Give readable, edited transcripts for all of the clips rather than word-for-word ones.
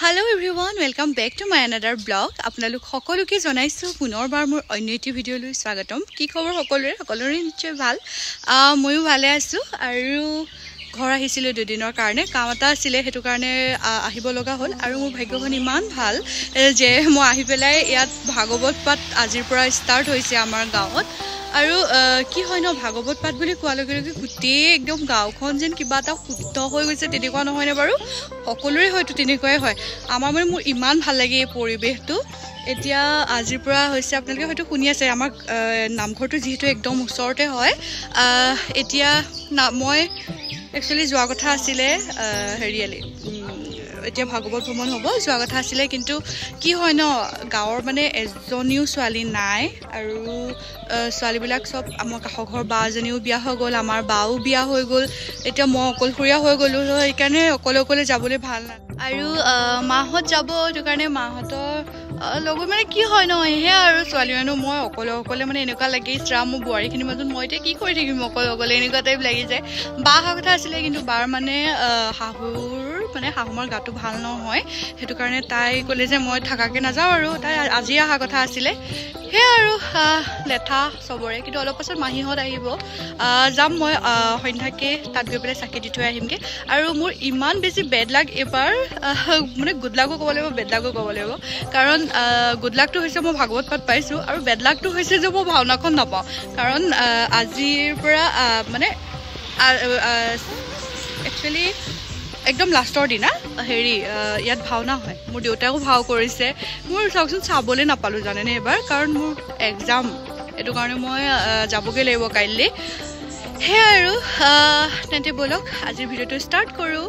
Hello everyone, welcome back to my another blog. আপোনালোক সকলোকে জনাইছো পুনৰবাৰ মোৰ অন্য এটি ভিডিঅ লৈ স্বাগতম। কি খবৰ সকলোৰে নিশ্চয় ভাল। ময়ো ভালে আছো আৰু ঘৰ আহিছিলো দুদিনৰ কাৰণে কাম এটা আছিল হেতু কাৰণে আহিব লগা হ'ল আৰু মোৰ ভাগ্যখন ইমান ভাল যে মই আহি পেলাই ইয়াত ভাগৱত পাঠ আজিৰ পৰা ষ্টাৰ্ট হৈছে আমাৰ গাঁৱত আৰু কি হয় ন ভাগৱত পাঠ বুলি কোৱাৰ লগে লগে গোটেই একদম গাঁওখন যেন কিবা এটা শুদ্ধ হৈ গৈছে তেনেকুৱা নহয় নে বাৰু সকলোৰে হয়তো তেনেকুৱাই হয় আমাৰ মানে মোৰ ইমান ভাল লাগে এই পৰিবেশটো এতিয়া আজিৰ পৰা হৈছে আপোনালোকে হয়তো শুনি আছে আমাৰ নামঘৰটো যেহেতু একদম ওচৰতে হয় এতিয়া মই একচুয়ালি যোৱা কথা আছিলে হেৰিয়ালি এতিয়া ভাগৱত ভ্ৰমণ হ'ব যোৱা কথা আছিলে কিন্তু কি হয় ন গাঁৱৰ মানে এজনীও ছোৱালী নাই আৰু ছোৱালীবিলাক সব আমাৰ কাষৰ ঘৰ বাজনীও বিয়া হৈ গ'ল আমাৰ বাও বিয়া হৈ গ'ল এতিয়া মই অকলশৰীয়া হৈ গ'লো সেইকাৰণে অকলে যাবলৈ ভাল না আৰু মাহত যাব সেইটো কাৰণে মাহতৰ লগত মানে কি হয় ন হে আৰু ছোৱালী মানুহ মই অকলে মানে এনেকুৱা লাগে ইছৰা মোৰ বোৱাৰীখিনিৰ মাজত মই এতিয়া কি কৰি থাকিম অকলে এনেকুৱা টাইপ লাগি যায় বা অহা কথা আছিলে কিন্তু বাৰ মানে শাহুমাৰ গাটো ভাল নহয় সেইটো কাৰণে তাই ক'লে যে মই থাকাকে নাযাওঁ আৰু তাই আজি অহা কথা আছিলে হে আৰু লেঠা চবৰে কিন্তু অলপ পাছত মাহীহঁত আহিব যাম মই সন্ধ্যাকে তাত গৈ পেলাই চাকি দি থৈ আহিমগে আৰু মোৰ ইমান বেছি বেড লাক এবাৰ মানে গুড লাকো ক'ব লাগিব বেড লাকো ক'ব লাগিব কাৰণ গুড লাকটো হৈছে মই ভাগৱত পাঠ পাইছোঁ আৰু বেড লাকটো হৈছে যে মই ভাওনাখন নাপাওঁ কাৰণ আজিৰ পৰা মানে একচুৱেলি একদম লাষ্টৰ দিনা হেৰি ইয়াত ভাওনা হয় মোৰ দেউতাকো ভাও কৰিছে মোৰ চাওকচোন চাবলৈ নাপালোঁ জানেনে এবাৰ কাৰণ মোৰ এক্সাম এইটো কাৰণে মই যাবগৈ লাগিব কাইলৈ সেয়াই আৰু তেন্তে ব'লক আজিৰ ভিডিঅ'টো ষ্টাৰ্ট কৰোঁ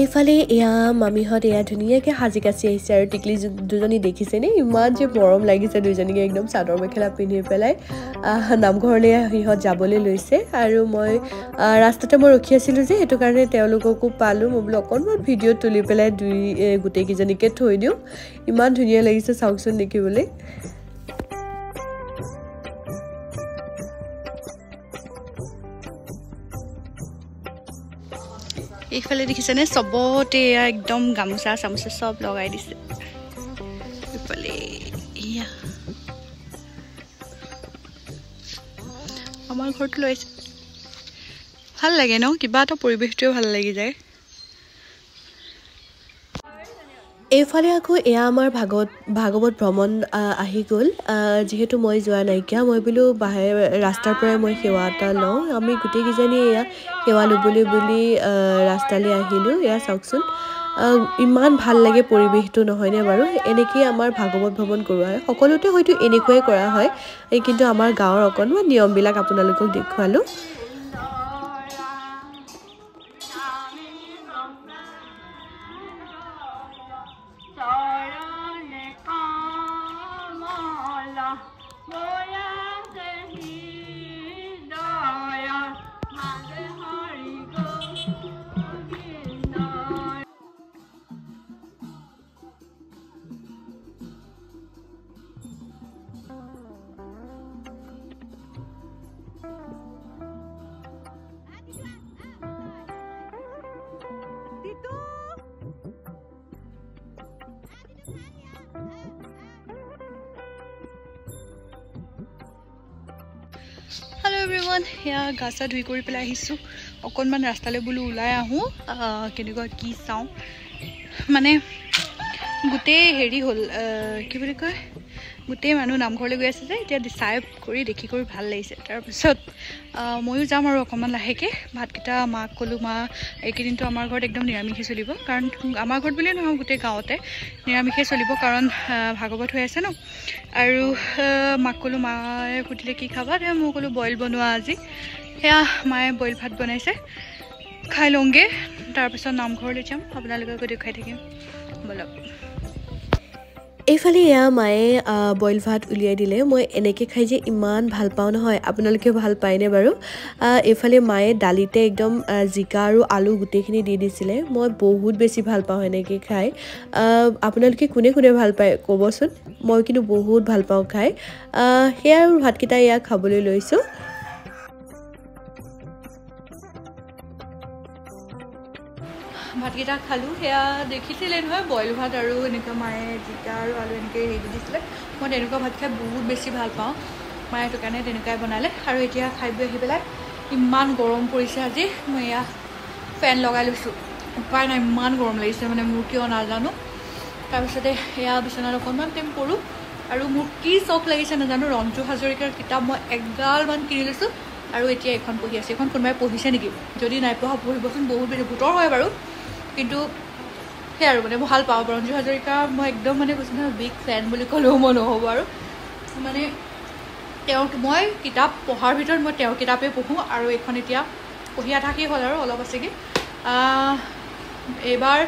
এইফালে এয়া মামীহঁত এয়া ধুনীয়াকৈ সাজি কাচি আহিছে আৰু টিকলি দুজনী দেখিছেনে ইমান যে মৰম লাগিছে দুইজনীকে একদম চাদৰ মেখেলা পিন্ধি পেলাই নামঘৰলৈ সিহঁত যাবলৈ লৈছে আৰু মই ৰাস্তাতে মই ৰখি আছিলোঁ যে সেইটো কাৰণে তেওঁলোককো পালোঁ মই বোলো অকণমান ভিডিঅ' তুলি পেলাই গোটেইকেইজনীকে থৈ দিওঁ ইমান ধুনীয়া লাগিছে চাওকচোন দেখিবলৈ এইফালে দেখিছেনে চবতে একদম গামোচা চামোচা চব লগাই দিছে এইফালে এয়া আমাৰ ঘৰটো লৈছে ভাল লাগে ন কিবা এটা পৰিৱেশটোৱে ভাল লাগি যায় এইফালে আকৌ এয়া আমাৰ ভাগৱত ভ্ৰমণ আহি গ'ল যিহেতু মই যোৱা নাইকিয়া মই বোলো ৰাস্তাৰ পৰাই মই সেৱা এটা লওঁ আমি গোটেইকেইজনী এয়া সেৱা ল'বলৈ বুলি ৰাস্তালৈ আহিলোঁ এয়া চাওকচোন ইমান ভাল লাগে পৰিৱেশটো নহয়নে বাৰু এনেকেই আমাৰ ভাগৱত ভ্ৰমণ কৰোৱা হয় সকলোতে হয়তো এনেকুৱাই কৰা হয় কিন্তু আমাৰ গাঁৱৰ অকণমান নিয়মবিলাক আপোনালোকক দেখুৱালোঁ হেল্ল' এভৰিৱান সেয়া গা চা ধুই কৰি পেলাই আহিছোঁ অকণমান ৰাস্তালৈ বোলো ওলাই আহোঁ কেনেকুৱা কি চাওঁ মানে গোটেই হেৰি হ'ল কি বুলি কয় গোটেই মানুহ নামঘৰলৈ গৈ আছে যে এতিয়া চাই কৰি দেখি কৰি ভাল লাগিছে তাৰপিছত ময়ো যাম আৰু অকণমান লাহেকৈ ভাতকেইটা মাক ক'লোঁ মা এইকেইদিনটো আমাৰ ঘৰত একদম নিৰামিষে চলিব কাৰণ আমাৰ ঘৰত বুলিয়ে নহয় গোটেই গাঁৱতে নিৰামিষে চলিব কাৰণ ভাগৱত হৈ আছে ন আৰু মাক ক'লোঁ মায়ে সুধিলে কি খাবা মই ক'লোঁ বইল বনোৱা আজি সেয়া মায়ে বইল ভাত বনাইছে খাই লওঁগৈ তাৰপিছত নামঘৰলৈ যাম আপোনালোকক দেখুৱাই থাকিম ব'লক এইফালে এয়া মায়ে বইল ভাত উলিয়াই দিলে মই এনেকৈ খাই যে ইমান ভাল পাওঁ নহয় আপোনালোকে ভাল পায়নে বাৰু এইফালে মায়ে দালিতে একদম জিকা আৰু আলু গোটেইখিনি দি দিছিলে মই বহুত বেছি ভাল পাওঁ এনেকৈ খাই আপোনালোকে কোনে কোনে ভাল পায় ক'বচোন মই কিন্তু বহুত ভাল পাওঁ খাই সেয়া আৰু ভাতকেইটা এয়া খাবলৈ লৈছোঁ ভাতকেইটা খালোঁ সেয়া দেখিছিলে নহয় বইল ভাত আৰু এনেকুৱা মায়ে জিকা আৰু আলু এনেকৈ হেৰি দিছিলে মই তেনেকুৱা ভাত খাই বহুত বেছি ভাল পাওঁ মায়ে সেইটো কাৰণে তেনেকুৱাই বনালে আৰু এতিয়া খাই বৈ আহি পেলাই ইমান গৰম পৰিছে আজি মই এয়া ফেন লগাই লৈছোঁ উপায় নাই ইমান গৰম লাগিছে মানে মোৰ কিয় নাজানো তাৰপিছতে এয়া বিচনাত অকণমান টাইম পৰোঁ আৰু মোৰ কি চখ লাগিছে নাজানো ৰঞ্জু হাজৰিকাৰ কিতাপ মই এগালমান কিনি লৈছোঁ আৰু এতিয়া এখন পঢ়ি আছে এখন কোনোবাই পঢ়িছে নেকি যদি নাই পঢ়া পঢ়িবচোন বহুত বেছি ভূতৰ হয় বাৰু কিন্তু সেই আৰু মানে মই ভাল পাওঁ ৰঞ্জু হাজৰিকা মই একদম মানে কৈছোঁ নহয় বিগ ফেন বুলি ক'লেও মই নহ'ব আৰু মানে মই কিতাপ পঢ়াৰ ভিতৰত মই তেওঁৰ কিতাপেই পঢ়োঁ আৰু এইখন এতিয়া পঢ়ি আধাকেই হ'ল আৰু অলপ আছেগৈ এইবাৰ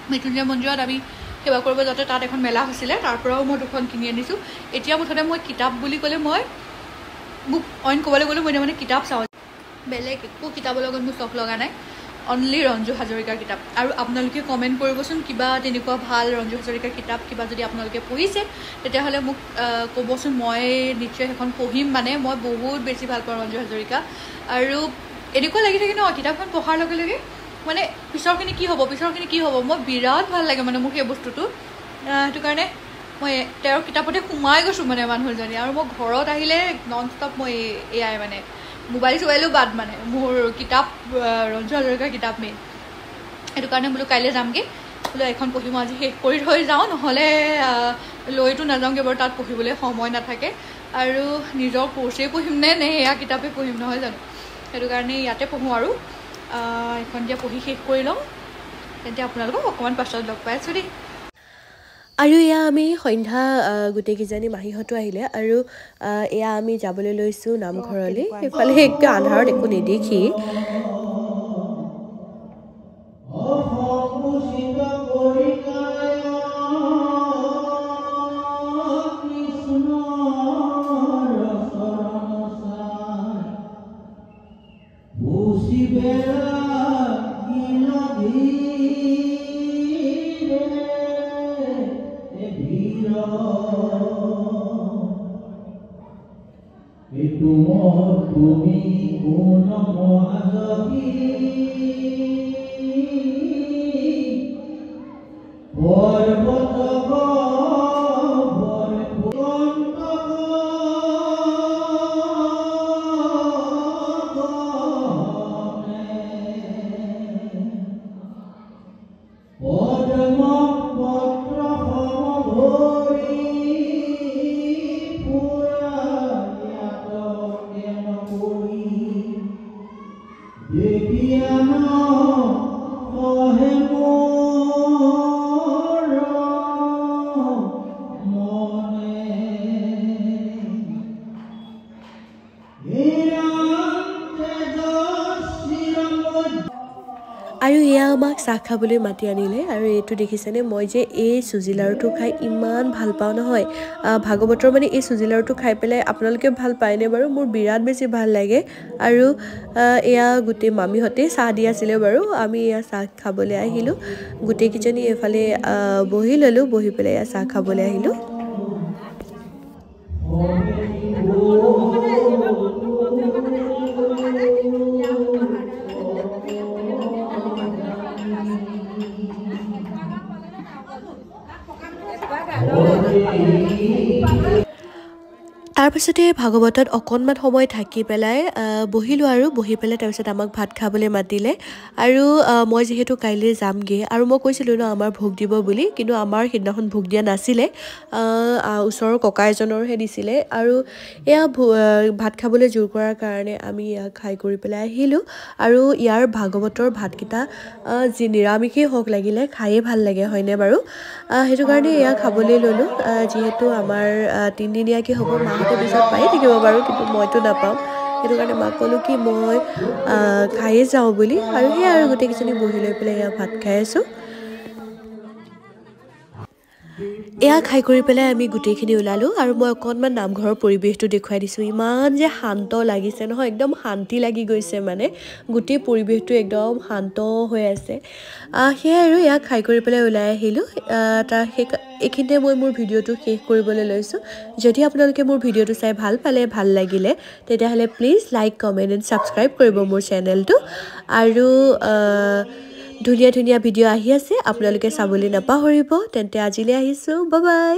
মৃত্যুঞ্জয় মন্দিৰত আমি সেৱা কৰিব যাওঁতে তাত এখন মেলা হৈছিলে তাৰ পৰাও মই দুখন কিনি আনিছোঁ এতিয়া মুঠতে মই কিতাপ বুলি ক'লে মই মোক অইন ক'বলৈ গ'লে মই মানে কিতাপ চাওঁ বেলেগ একো কিতাপৰ লগত মোৰ চখ লগা নাই অনলি ৰঞ্জু হাজৰিকাৰ কিতাপ আৰু আপোনালোকে কমেণ্ট কৰিবচোন কিবা তেনেকুৱা ভাল ৰঞ্জু হাজৰিকাৰ কিতাপ কিবা যদি আপোনালোকে পঢ়িছে তেতিয়াহ'লে মোক ক'বচোন মই নিশ্চয় সেইখন পঢ়িম মানে মই বহুত বেছি ভাল পাওঁ ৰঞ্জু হাজৰিকা আৰু এনেকুৱা লাগি থাকে ন কিতাপখন পঢ়াৰ লগে লগে মানে পিছৰখিনি কি হ'ব মই বিৰাট ভাল লাগে মানে মোক সেই বস্তুটো সেইটো কাৰণে মই তেওঁৰ কিতাপতে সোমাই গৈছোঁ মানে মানুহজনী আৰু মই ঘৰত আহিলে নন ষ্টপ মই এয়াই মানে মোবাইল চোবাইলো বাদ মানে মোৰ কিতাপ ৰঞ্জু হাজৰিকাৰ কিতাপ মেইন সেইটো কাৰণে বোলো কাইলৈ যামগৈ বোলো এখন পঢ়িম আজি শেষ কৰি থৈ যাওঁ নহ'লে লৈতো নাযাওঁগৈ বাৰু তাত পঢ়িবলৈ সময় নাথাকে আৰু নিজৰ কোৰ্চেই পঢ়িম নে এয়া কিতাপেই পঢ়িম নহয় জানো সেইটো কাৰণে ইয়াতে পঢ়োঁ আৰু এখন এতিয়া পঢ়ি শেষ কৰি লওঁ তেন্তে আপোনালোকক অকণমান পাছত লগ পাই আছোঁ দেই আৰু এয়া আমি সন্ধ্যা গোটেইকেইজনী মাহীহঁতো আহিলে আৰু এয়া আমি যাবলৈ লৈছোঁ নামঘৰলৈ সেইফালে একদম আন্ধাৰত একো নেদেখি তুমি কোন মহাজী পৰ্বত আৰু এয়া আমাক চাহ খাবলৈ মাতি আনিলে আৰু এইটো দেখিছেনে মই যে এই চুজি লাৰুটো খাই ইমান ভাল পাওঁ নহয় ভাগৱতৰ মানে এই চুজি লাৰুটো খাই পেলাই আপোনালোকে ভাল পায়নে বাৰু মোৰ বিৰাট বেছি ভাল লাগে আৰু এয়া গোটেই মামীহঁতে চাহ দি আছিলে বাৰু আমি এয়া চাহ খাবলৈ আহিলোঁ গোটেইকেইজনী এইফালে বহি ল'লোঁ বহি পেলাই এয়া চাহ খাবলৈ আহিলোঁ তাৰপিছতে ভাগৱতত অকণমান সময় থাকি পেলাই বহিলোঁ আৰু বহি পেলাই তাৰপিছত আমাক ভাত খাবলৈ মাতিলে আৰু মই যিহেতু কাইলৈ যামগৈ আৰু মই কৈছিলোঁ ন আমাৰ ভোগ দিব বুলি কিন্তু আমাৰ সেইদিনাখন ভোগ দিয়া নাছিলে ওচৰৰ ককা এজনৰহে দিছিলে আৰু এয়া ভাত খাবলৈ জোৰ কৰাৰ কাৰণে আমি খাই কৰি পেলাই আহিলোঁ আৰু ইয়াৰ ভাগৱতৰ ভাতকেইটা যি নিৰামিষেই হওক লাগিলে খায়েই ভাল লাগে হয়নে বাৰু সেইটো কাৰণে এয়া খাবলৈ ল'লোঁ যিহেতু আমাৰ 3 দিনীয়াকৈ হ'ব মাহঁতে পিছত পাই থাকিব বাৰু কিন্তু মইতো নাপাওঁ সেইটো কাৰণে মাক ক'লোঁ কি মই খায়ে যাওঁ বুলি আৰু সেয়া আৰু গোটেইকেইজনী বহি লৈ পেলাই এয়া ভাত খাই আছোঁ এয়া খাই কৰি পেলাই আমি গোটেইখিনি ওলালোঁ আৰু মই অকণমান নামঘৰৰ পৰিৱেশটো দেখুৱাই দিছোঁ ইমান যে শান্ত লাগিছে নহয় একদম শান্তি লাগি গৈছে মানে গোটেই পৰিৱেশটো একদম শান্ত হৈ আছে সেয়াই আৰু এয়া খাই কৰি পেলাই ওলাই আহিলোঁ এইখিনিতে মই মোৰ ভিডিঅ'টো শেষ কৰিবলৈ লৈছোঁ যদি আপোনালোকে মোৰ ভিডিঅ'টো চাই ভাল পালে ভাল লাগিলে তেতিয়াহ'লে please like comment and subscribe কৰিব মোৰ চেনেলটো আৰু ধুনীয়া ধুনীয়া ভিডিঅ' আহি আছে আপোনালোকে চাবলৈ নাপাহৰিব তেন্তে আজিলৈ আহিছোঁ বাই বাই